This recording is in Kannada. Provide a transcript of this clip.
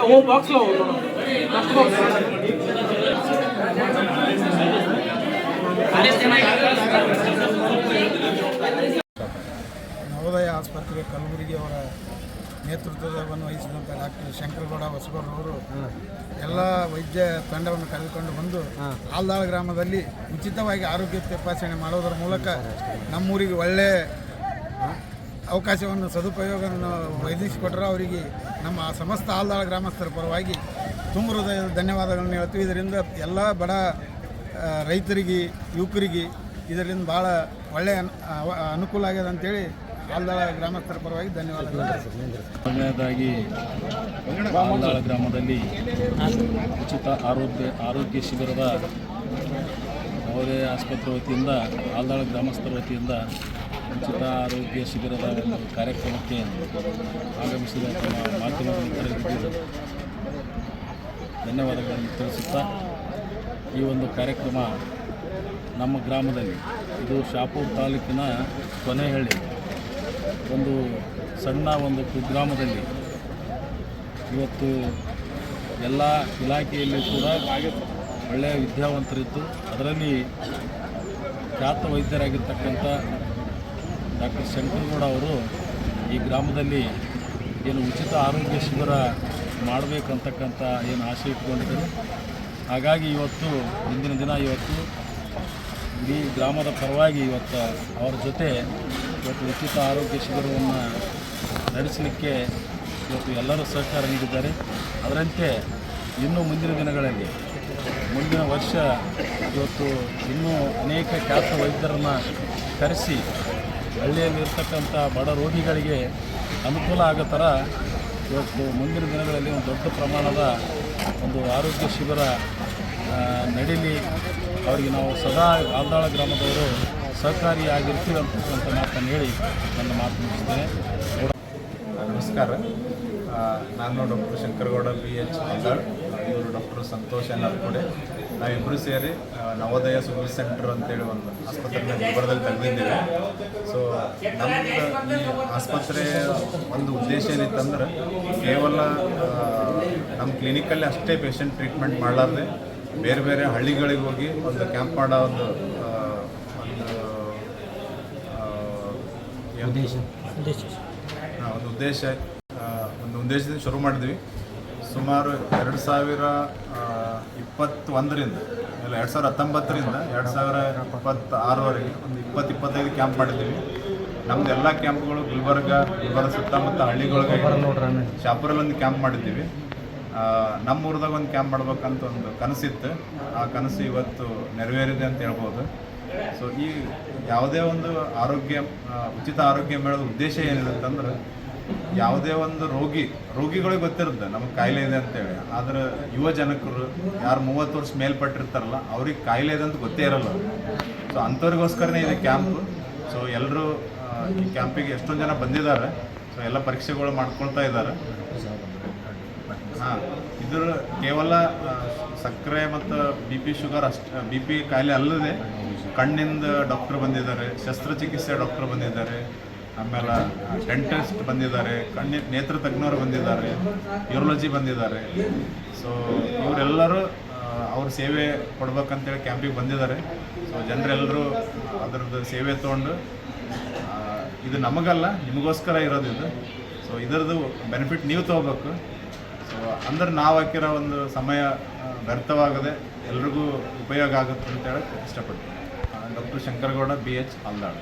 वो बॉक्स लो ನವೋದಯ ಆಸ್ಪತ್ರೆ ಕಲಬುರಗಿ ಅವರ ನೇತೃತ್ವವನ್ನು ವಹಿಸಿದಂಥ ಡಾಕ್ಟರ್ ಶಂಕರಗೌಡ ಹೊಸಬರವರು ಎಲ್ಲ ವೈದ್ಯ ತಂಡವನ್ನು ಕರೆದುಕೊಂಡು ಬಂದು ಆಲ್ದಾಳ ಗ್ರಾಮದಲ್ಲಿ ಉಚಿತವಾಗಿ ಆರೋಗ್ಯ ತಪಾಸಣೆ ಮಾಡೋದರ ಮೂಲಕ ನಮ್ಮೂರಿಗೆ ಒಳ್ಳೆಯ ಅವಕಾಶವನ್ನು ಸದುಪಯೋಗವನ್ನು ಒದಗಿಸಿಕೊಟ್ಟರೆ ಅವರಿಗೆ ನಮ್ಮ ಸಮಸ್ತ ಆಲ್ದಾಳ ಗ್ರಾಮಸ್ಥರ ಪರವಾಗಿ ತುಂಬ ಹೃದಯದ ಧನ್ಯವಾದಗಳನ್ನು ಹೇಳ್ತೀವಿ. ಇದರಿಂದ ಎಲ್ಲ ಬಡ ರೈತರಿಗೆ ಯುವಕರಿಗೆ ಇದರಿಂದ ಭಾಳ ಒಳ್ಳೆಯ ಅನುಕೂಲ ಆಗ್ಯದ ಅಂತೇಳಿ ಆಲ್ದಾಳ ಗ್ರಾಮಸ್ಥರ ಪರವಾಗಿ ಧನ್ಯವಾದಗಳು. ಮೊದಲನೇದಾಗಿ ಆಲ್ದಾಳ ಗ್ರಾಮದಲ್ಲಿ ಉಚಿತ ಆರೋಗ್ಯ ಶಿಬಿರದ ನವೋದಯ ಆಸ್ಪತ್ರೆ ವತಿಯಿಂದ ಆಲ್ದಾಳ ಗ್ರಾಮಸ್ಥರ ವತಿಯಿಂದ ಉಚಿತ ಆರೋಗ್ಯ ಶಿಬಿರದ ಒಂದು ಕಾರ್ಯಕ್ರಮಕ್ಕೆ ಆಗಮಿಸಿದ ಮಾಧ್ಯಮ ಮಿತ್ರರಿಗೆ ಧನ್ಯವಾದಗಳನ್ನು ತಿಳಿಸುತ್ತಾ, ಈ ಒಂದು ಕಾರ್ಯಕ್ರಮ ನಮ್ಮ ಗ್ರಾಮದಲ್ಲಿ, ಇದು ಶಾಪೂರ್ ತಾಲೂಕಿನ ಕೊನೆಹಳ್ಳಿ ಒಂದು ಸಣ್ಣ ಒಂದು ಕುಗ್ರಾಮದಲ್ಲಿ ಇವತ್ತು ಎಲ್ಲ ಇಲಾಖೆಯಲ್ಲಿ ಕೂಡ ಒಳ್ಳೆಯ ವಿದ್ಯಾವಂತರಿದ್ದು ಅದರಲ್ಲಿ ಖ್ಯಾತ ವೈದ್ಯರಾಗಿರ್ತಕ್ಕಂಥ ಡಾಕ್ಟರ್ ಶಂಕರಗೌಡ ಅವರು ಈ ಗ್ರಾಮದಲ್ಲಿ ಏನು ಉಚಿತ ಆರೋಗ್ಯ ಶಿಬಿರ ಮಾಡಬೇಕಂತಕ್ಕಂಥ ಏನು ಆಸೆ ಇಟ್ಕೊಂಡಿದ್ದರು. ಹಾಗಾಗಿ ಇವತ್ತು ಇಂದಿನ ದಿನ ಇವತ್ತು ಇಡೀ ಗ್ರಾಮದ ಪರವಾಗಿ ಇವತ್ತು ಅವರ ಜೊತೆ ಇವತ್ತು ಉಚಿತ ಆರೋಗ್ಯ ಶಿಬಿರವನ್ನು ನಡೆಸಲಿಕ್ಕೆ ಇವತ್ತು ಎಲ್ಲರೂ ಸಹಕಾರ ನೀಡಿದ್ದಾರೆ. ಅದರಂತೆ ಇನ್ನೂ ಮುಂದಿನ ದಿನಗಳಲ್ಲಿ, ಮುಂದಿನ ವರ್ಷ ಇವತ್ತು ಇನ್ನೂ ಅನೇಕ ಖ್ಯಾತ ವೈದ್ಯರನ್ನು ಕರೆಸಿ ಹಳ್ಳಿಯಲ್ಲಿರ್ತಕ್ಕಂಥ ಬಡ ರೋಗಿಗಳಿಗೆ ಅನುಕೂಲ ಆಗೋ ಥರ ಇವತ್ತು ಮುಂದಿನ ದಿನಗಳಲ್ಲಿ ಒಂದು ದೊಡ್ಡ ಪ್ರಮಾಣದ ಒಂದು ಆರೋಗ್ಯ ಶಿಬಿರ ನಡೀಲಿ. ಅವರಿಗೆ ನಾವು ಸದಾ ಆಲ್ದಾಳ ಗ್ರಾಮದವರು ಸಹಕಾರಿಯಾಗಿರ್ತೀವಿ ಅಂತಕ್ಕಂಥ ಮಾತನ್ನು ಹೇಳಿ ನನ್ನ ಮಾತು ಮುಗಿಸ್ತೇನೆ. ನಮಸ್ಕಾರ. ನಾನು ಡಾಕ್ಟರ್ ಶಂಕರಗೌಡ BH ಆಲ್ದಾಳ್, ಇವರು ಡಾಕ್ಟರ್ ಸಂತೋಷ್ ನರ್ಕೋಡೆ. ನಾವಿಬ್ಬರು ಸೇರಿ ನವೋದಯ ಸರ್ವಿಸ್ ಸೆಂಟರ್ ಅಂತೇಳಿ ಒಂದು ಆಸ್ಪತ್ರೆನ ಗುಲ್ಬರ್ಗದಲ್ಲಿ ತೆಗೆದಿದ್ದೇವೆ. ಸೊ ನಮ್ಮದು ಈ ಆಸ್ಪತ್ರೆಯ ಒಂದು ಉದ್ದೇಶ ಏನಿತ್ತಂದ್ರೆ, ಕೇವಲ ನಮ್ಮ ಕ್ಲಿನಿಕಲ್ಲಿ ಅಷ್ಟೇ ಪೇಷಂಟ್ ಟ್ರೀಟ್ಮೆಂಟ್ ಮಾಡಲಾರ್ದೆ ಬೇರೆ ಬೇರೆ ಹಳ್ಳಿಗಳಿಗೆ ಹೋಗಿ ಒಂದು ಕ್ಯಾಂಪ್ ಮಾಡೋ ಒಂದು ಉದ್ದೇಶದಿಂದ ಶುರು ಮಾಡಿದ್ವಿ. ಸುಮಾರು 2021ರಿಂದ ಇಲ್ಲ 2019ರಿಂದ 2026ವರೆಗೆ ಒಂದು 20-25 ಕ್ಯಾಂಪ್ ಮಾಡಿದ್ದೀವಿ. ನಮ್ಮದು ಎಲ್ಲ ಕ್ಯಾಂಪ್ಗಳು ಗುಲ್ಬರ್ಗ ಸುತ್ತಮುತ್ತ ಹಳ್ಳಿಗಳಿಗೆ, ಶಾಪುರಲ್ಲಿ ಒಂದು ಕ್ಯಾಂಪ್ ಮಾಡಿದ್ದೀವಿ. ನಮ್ಮ ಊರದಾಗ ಒಂದು ಕ್ಯಾಂಪ್ ಮಾಡ್ಬೇಕಂತ ಒಂದು ಕನಸಿತ್ತು. ಆ ಕನಸು ಇವತ್ತು ನೆರವೇರಿದೆ ಅಂತ ಹೇಳ್ಬೋದು. ಸೊ ಈ ಯಾವುದೇ ಒಂದು ಉಚಿತ ಆರೋಗ್ಯ ಮೇಳದ ಉದ್ದೇಶ ಏನಿರುತ್ತಂದ್ರೆ, ಯಾವುದೇ ಒಂದು ರೋಗಿಗಳಿಗೆ ಗೊತ್ತಿರುತ್ತೆ ನಮಗೆ ಕಾಯಿಲೆ ಇದೆ ಅಂತೇಳಿ. ಆದರೆ ಯುವ ಜನಕರು ಯಾರು 30 ವರ್ಷ ಮೇಲ್ಪಟ್ಟಿರ್ತಾರಲ್ಲ, ಅವ್ರಿಗೆ ಕಾಯಿಲೆ ಇದೆ ಅಂತ ಗೊತ್ತೇ ಇರಲ್ಲ. ಸೊ ಅಂಥವ್ರಿಗೋಸ್ಕರನೇ ಇದೆ ಕ್ಯಾಂಪ್. ಸೊ ಎಲ್ಲರೂ ಈ ಕ್ಯಾಂಪಿಗೆ ಎಷ್ಟೊಂದು ಜನ ಬಂದಿದ್ದಾರೆ. ಸೊ ಎಲ್ಲ ಪರೀಕ್ಷೆಗಳು ಮಾಡ್ಕೊಳ್ತಾ ಇದ್ದಾರೆ. ಇದ್ರ ಕೇವಲ ಸಕ್ಕರೆ ಮತ್ತು BP ಶುಗರ್ BP ಕಾಯಿಲೆ ಅಲ್ಲದೆ ಕಣ್ಣಿಂದ ಡಾಕ್ಟರ್ ಬಂದಿದ್ದಾರೆ, ಶಸ್ತ್ರಚಿಕಿತ್ಸೆ ಡಾಕ್ಟರ್ ಬಂದಿದ್ದಾರೆ, ಆಮೇಲೆ ಡೆಂಟಿಸ್ಟ್ ಬಂದಿದ್ದಾರೆ, ನೇತ್ರ ತಜ್ಞರು ಬಂದಿದ್ದಾರೆ, ಯೂರಾಲಜಿ ಬಂದಿದ್ದಾರೆ. ಸೊ ಇವರೆಲ್ಲರೂ ಅವ್ರ ಸೇವೆ ಕೊಡ್ಬೇಕಂತೇಳಿ ಕ್ಯಾಂಪಿಗೆ ಬಂದಿದ್ದಾರೆ. ಸೊ ಜನರೆಲ್ಲರೂ ಅದರದ್ದು ಸೇವೆ ತೊಗೊಂಡು, ಇದು ನಮಗಲ್ಲ ನಿಮಗೋಸ್ಕರ ಇರೋದು ಇದು. ಸೊ ಇದರದ್ದು ಬೆನಿಫಿಟ್ ನೀವು ತೊಗೋಬೇಕು. ಸೊ ಅಂದ್ರೆ ನಾವು ಹಾಕಿರೋ ಒಂದು ಸಮಯ ವ್ಯರ್ಥವಾಗದೆ ಎಲ್ರಿಗೂ ಉಪಯೋಗ ಆಗುತ್ತೆ ಅಂತ ಹೇಳಕ್ಕೆ ಇಷ್ಟಪಡ್ತೀನಿ. Doctor Shankaragouda BH ಆಲ್ದಾಳ್.